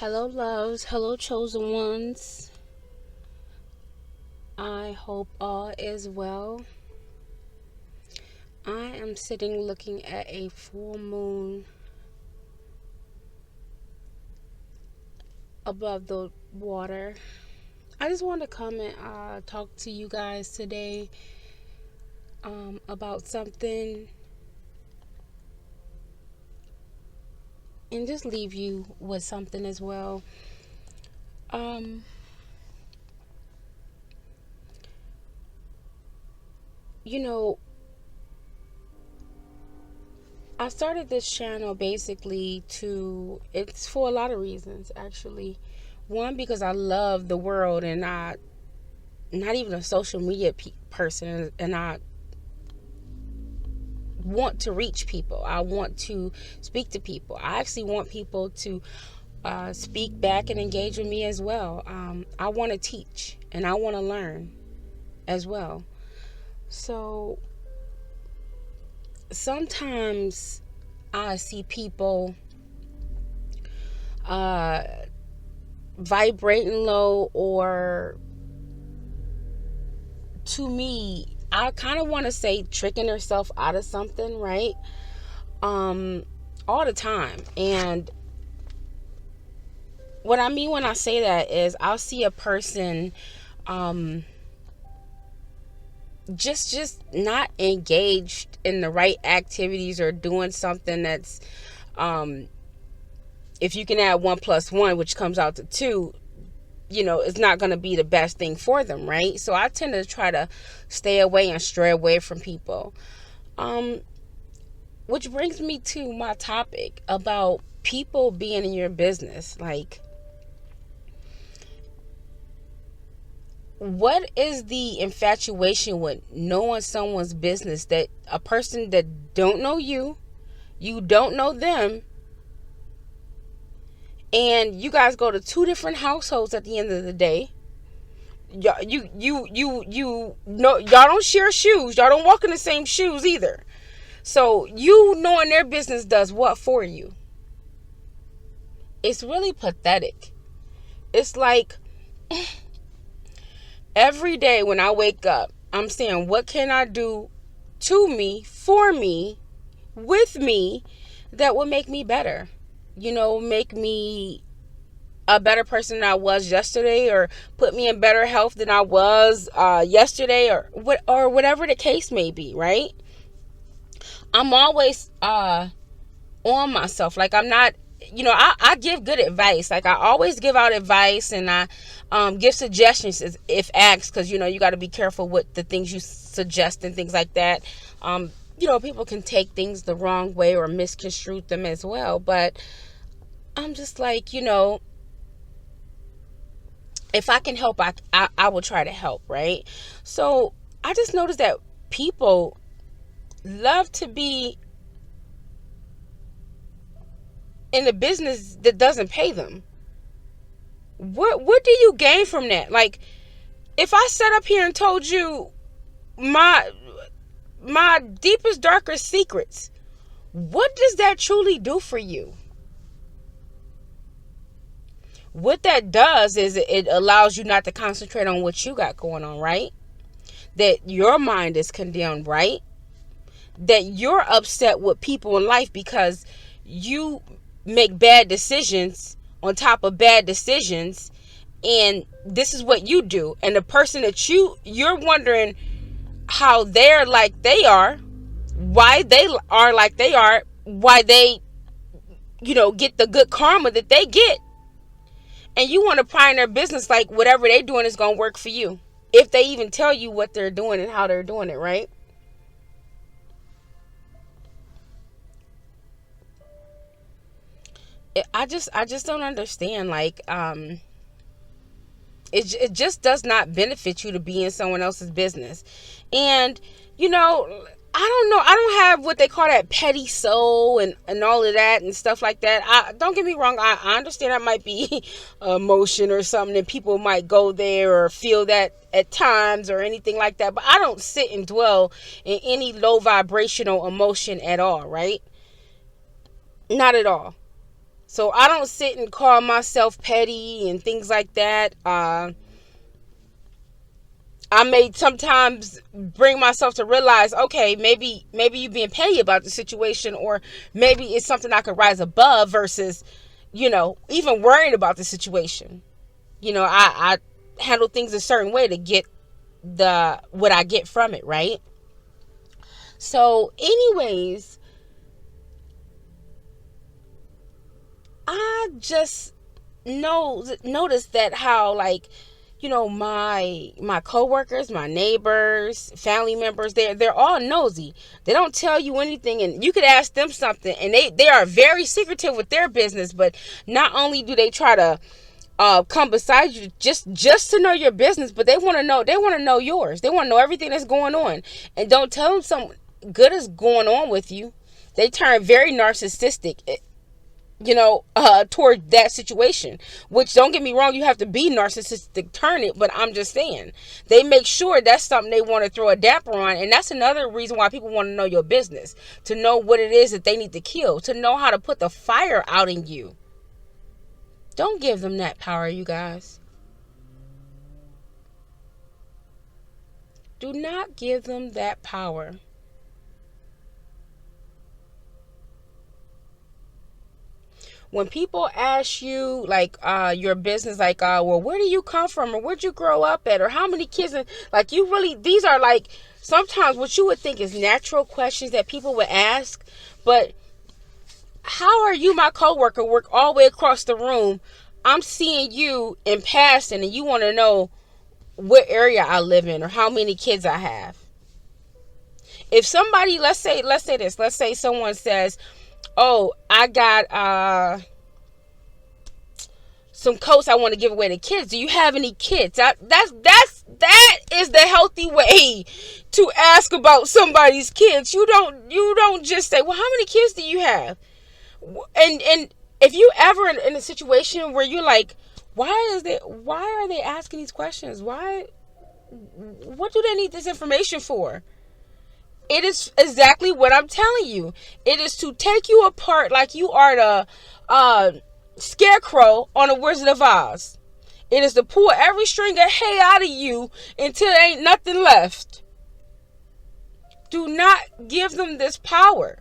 Hello, loves. Hello, chosen ones. I hope all is well. I am sitting looking at a full moon above the water. I just want to come and talk to you guys today about something and just leave you with something as well. Um, you know, I started this channel basically it's for a lot of reasons actually. One, because I love the world and I not even a social media person, and I want to reach people. I want to speak to people. I actually want people to speak back and engage with me as well. I want to teach and I want to learn as well. So sometimes I see people uh, vibrating low, or to me, I kind of want to say tricking herself out of something, right? Um, all the time. And what I mean when I say that is I'll see a person um just not engaged in the right activities or doing something that's um if you can add 1 plus 1, which comes out to 2, it's not going to be the best thing for them, right? So I tend to try to stay away and stray away from people. Um, which brings me to my topic about people being in your business. Like, what is the infatuation with knowing someone's business, that a person that don't know you, you don't know them, and you guys go to two different households at the end of the day? You know, y'all don't share shoes, y'all don't walk in the same shoes either. So you knowing their business does what for you? It's really pathetic. It's like every day when I wake up, I'm saying, what can I do to me, for me, with me, that will make me better? Make me a better person than I was yesterday, or put me in better health than I was yesterday, or whatever the case may be, right? I'm always on myself. Like, I'm not, I give good advice. Like, I always give out advice, and I give suggestions if asked, because you got to be careful with the things you suggest and things like that. People can take things the wrong way or misconstrue them as well. But I'm just like, if I can help, I will try to help, right? So I just noticed that people love to be in a business that doesn't pay them. What do you gain from that? Like, if I sat up here and told you my deepest, darkest secrets, what does that truly do for you? What that does is it allows you not to concentrate on what you got going on, right? That your mind is condemned, right? That you're upset with people in life because you make bad decisions on top of bad decisions, and this is what you do. And the person that you're wondering how they're like they are, why they are like they are, why they get the good karma that they get, and you want to pry in their business like whatever they're doing is going to work for you, if they even tell you what they're doing and how they're doing it, right? I just don't understand. Like, it just does not benefit you to be in someone else's business. And I don't know, I don't have what they call that petty soul and all of that and stuff like that. Don't get me wrong, I understand that might be emotion or something, and people might go there or feel that at times or anything like that, but I don't sit and dwell in any low vibrational emotion at all, right? Not at all. So I don't sit and call myself petty and things like that. I may sometimes bring myself to realize, okay, maybe you being petty about the situation, or maybe it's something I could rise above versus, even worrying about the situation. I handle things a certain way to get what I get from it, right? So, anyways, I just noticed that how, like, my coworkers, my neighbors, family members, they're all nosy. They don't tell you anything, and you could ask them something, and they are very secretive with their business. But not only do they try to come beside you just to know your business, but they want to know yours. They want to know everything that's going on, and don't tell them something good is going on with you. They turn very narcissistic, toward that situation. Which, don't get me wrong, you have to be narcissistic, turn it, but I'm just saying, they make sure that's something they want to throw a dapper on, and that's another reason why people want to know your business, to know what it is that they need to kill, to know how to put the fire out in you. Don't give them that power, you guys. Do not give them that power. When people ask you, like, your business, like, well, where do you come from, or where'd you grow up at, or how many kids, like, you really, these are like sometimes what you would think is natural questions that people would ask. But how are you, my coworker, work all the way across the room? I'm seeing you in passing, and you want to know what area I live in or how many kids I have. If somebody, let's say this, let's say someone says, oh, I got some coats I want to give away to kids. Do you have any kids? That is the healthy way to ask about somebody's kids. You don't just say, well, how many kids do you have? And if you ever in a situation where you're like, why are they asking these questions? What do they need this information for? It is exactly what I'm telling you. It is to take you apart like you are the scarecrow on a Wizard of Oz. It is to pull every string of hay out of you until there ain't nothing left. Do not give them this power.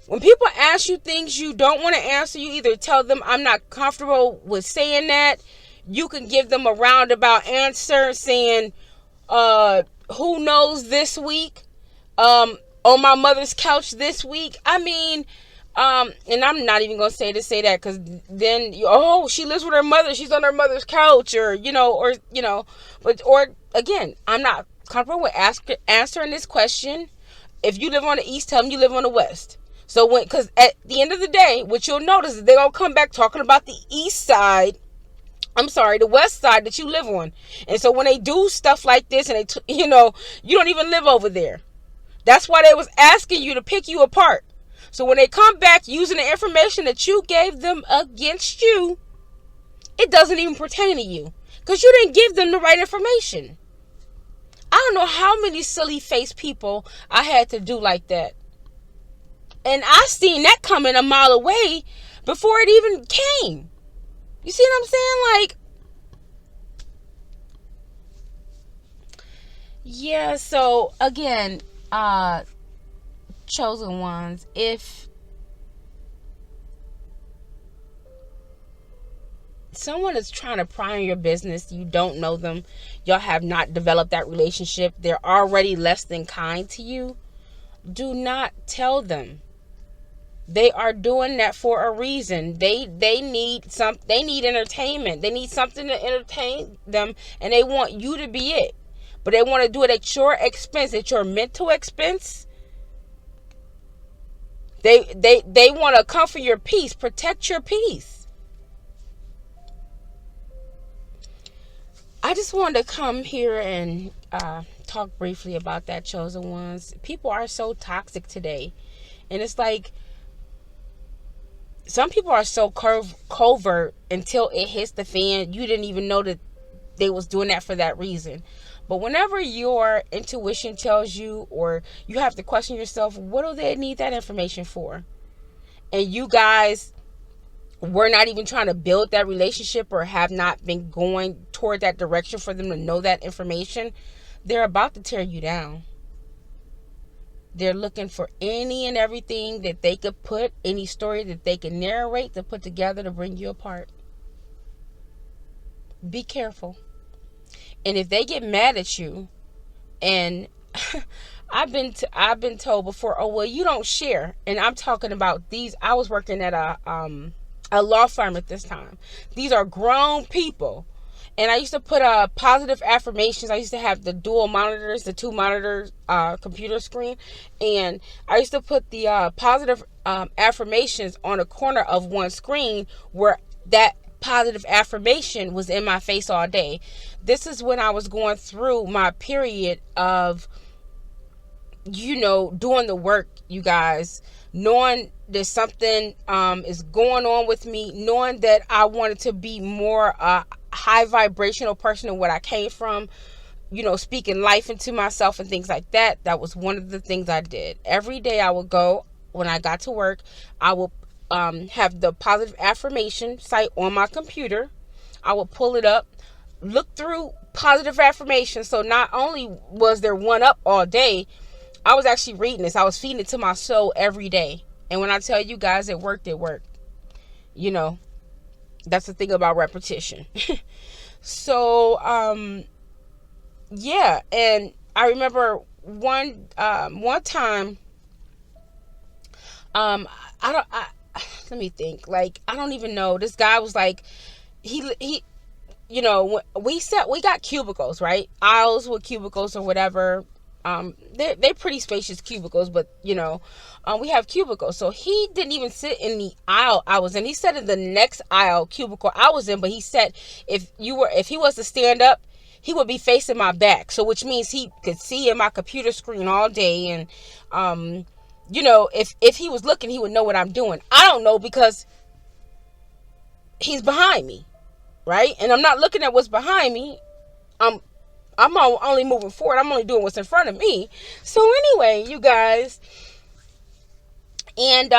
When people ask you things you don't want to answer, you either tell them, I'm not comfortable with saying that. You can give them a roundabout answer saying, who knows this week? On my mother's couch this week. I mean, and I'm not even going to say that, because then, she lives with her mother. She's on her mother's couch, or again, I'm not comfortable with answering this question. If you live on the east, tell them you live on the west. So because at the end of the day, what you'll notice is they're going to come back talking about the the west side that you live on. And so when they do stuff like this, and you don't even live over there. That's why they was asking you to pick you apart. So when they come back using the information that you gave them against you, it doesn't even pertain to you, because you didn't give them the right information. I don't know how many silly face people I had to do like that. And I seen that coming a mile away before it even came. You see what I'm saying? Like, yeah, so again, chosen ones, if someone is trying to pry on your business, you don't know them, y'all have not developed that relationship, they're already less than kind to you, do not tell them. They are doing that for a reason. They need entertainment. They need something to entertain them, and they want you to be it. But they want to do it at your expense, at your mental expense. They want to comfort your peace, protect your peace. I just wanted to come here and talk briefly about that, chosen ones. People are so toxic today, and it's like, some people are so covert until it hits the fan. You didn't even know that they was doing that for that reason. But whenever your intuition tells you, or you have to question yourself, what do they need that information for? and you guys were not even trying to build that relationship or have not been going toward that direction for them to know that information, they're about to tear you down. They're looking for any and everything that they could put, any story that they can narrate to put together to bring you apart. Be careful. And if they get mad at you, and I've been told before, oh well, you don't share. And I'm talking about these. I was working at a law firm at this time. These are grown people. And I used to put positive affirmations. I used to have the dual monitors, the two monitor computer screen. And I used to put the positive affirmations on a corner of one screen where that positive affirmation was in my face all day. This is when I was going through my period of, doing the work, you guys, knowing that something is going on with me, knowing that I wanted to be more high vibrational person than what I came from, speaking life into myself and things like that. That was one of the things I did. Every day I would go, when I got to work, I would have the positive affirmation site on my computer. I would pull it up, look through positive affirmations. So not only was there one up all day, I was actually reading this. I was feeding it to my soul every day. And when I tell you guys it worked, it worked. That's the thing about repetition. So, yeah. And I remember one time, let me think. Like, I don't even know. This guy was like, he, we got cubicles, right? Aisles with cubicles or whatever. They're pretty spacious cubicles, but we have cubicles. So he didn't even sit in the aisle I was in. He sat in the next aisle cubicle I was in, but he said if he was to stand up, he would be facing my back. So which means he could see in my computer screen all day. And if he was looking, he would know what I'm doing. I don't know because he's behind me, right? And I'm not looking at what's behind me. I'm only moving forward. I'm only doing what's in front of me. So anyway, you guys, and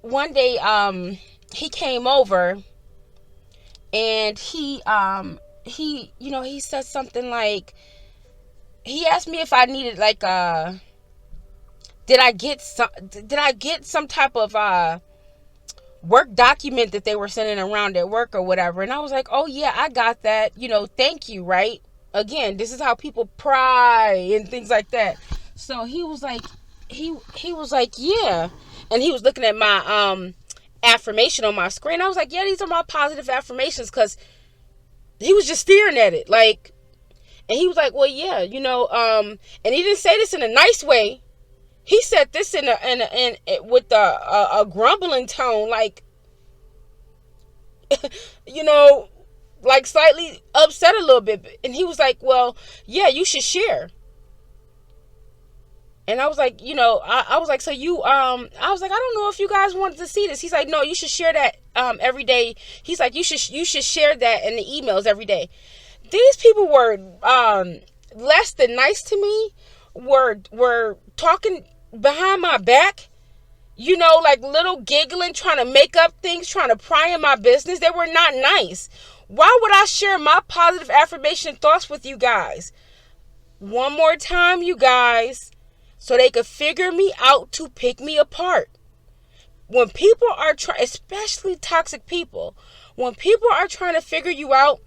one day he came over, and he said something like, he asked me if I needed like did I get some type of work document that they were sending around at work or whatever. And I was like, oh yeah, I got that, thank you, right? Again, this is how people pry and things like that. So he was like, he was like, yeah. And he was looking at my affirmation on my screen. I was like, yeah, these are my positive affirmations, because he was just staring at it. Like, and he was like, well, yeah, and he didn't say this in a nice way. He said this in with a grumbling tone, like, like slightly upset a little bit. And he was like, well, yeah, you should share. And I was like, I was like, so you, I was like, I don't know if you guys wanted to see this. He's like, no, you should share that every day. He's like, you should share that in the emails every day. These people were less than nice to me, were talking behind my back, like little giggling, trying to make up things, trying to pry in my business. They were not nice. Why would I share my positive affirmation thoughts with you guys? One more time, you guys, so they could figure me out to pick me apart. When people are especially toxic people, when people are trying to figure you out,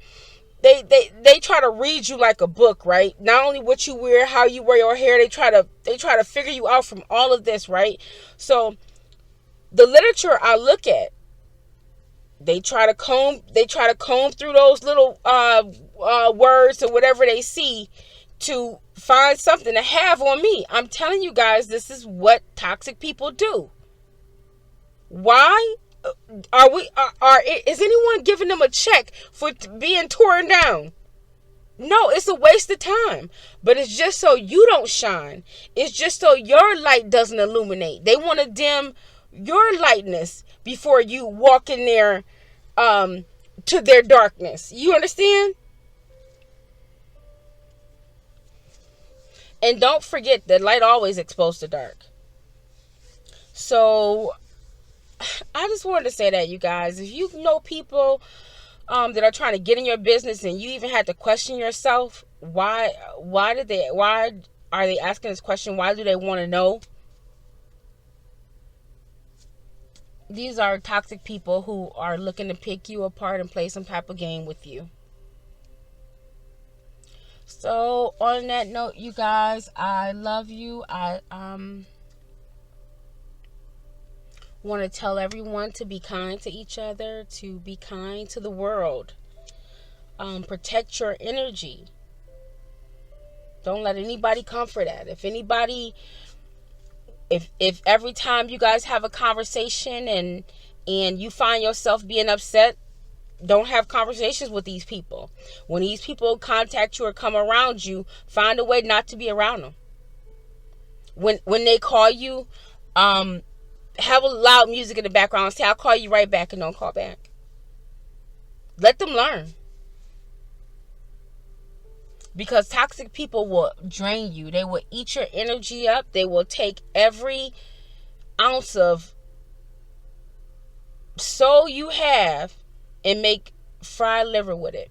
they try to read you like a book, right? Not only what you wear, how you wear your hair, they try to figure you out from all of this, right? So the literature I look at, they try to comb through those little words or whatever they see to find something to have on me. I'm telling you guys, this is what toxic people do. Why? Is anyone giving them a check for being torn down? No, it's a waste of time. But it's just so you don't shine. It's just so your light doesn't illuminate. They want to dim your lightness before you walk in there to their darkness. You understand? And don't forget that light always exposed the dark. So I just wanted to say that, you guys, if you know people that are trying to get in your business and you even had to question yourself, why are they asking this question? Why do they want to know? These are toxic people who are looking to pick you apart and play some type of game with you. So on that note, you guys, I love you. I want to tell everyone to be kind to each other, to be kind to the world. Protect your energy. Don't let anybody come for that. If every time you guys have a conversation and you find yourself being upset, don't have conversations with these people. When these people contact you or come around you, find a way not to be around them. When they call you, have a loud music in the background. Say, I'll call you right back, and don't call back. Let them learn. Because toxic people will drain you. They will eat your energy up. They will take every ounce of soul you have and make fried liver with it.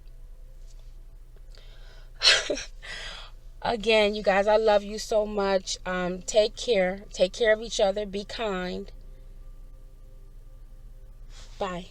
Again, you guys, I love you so much. Take care. Take care of each other. Be kind. Bye.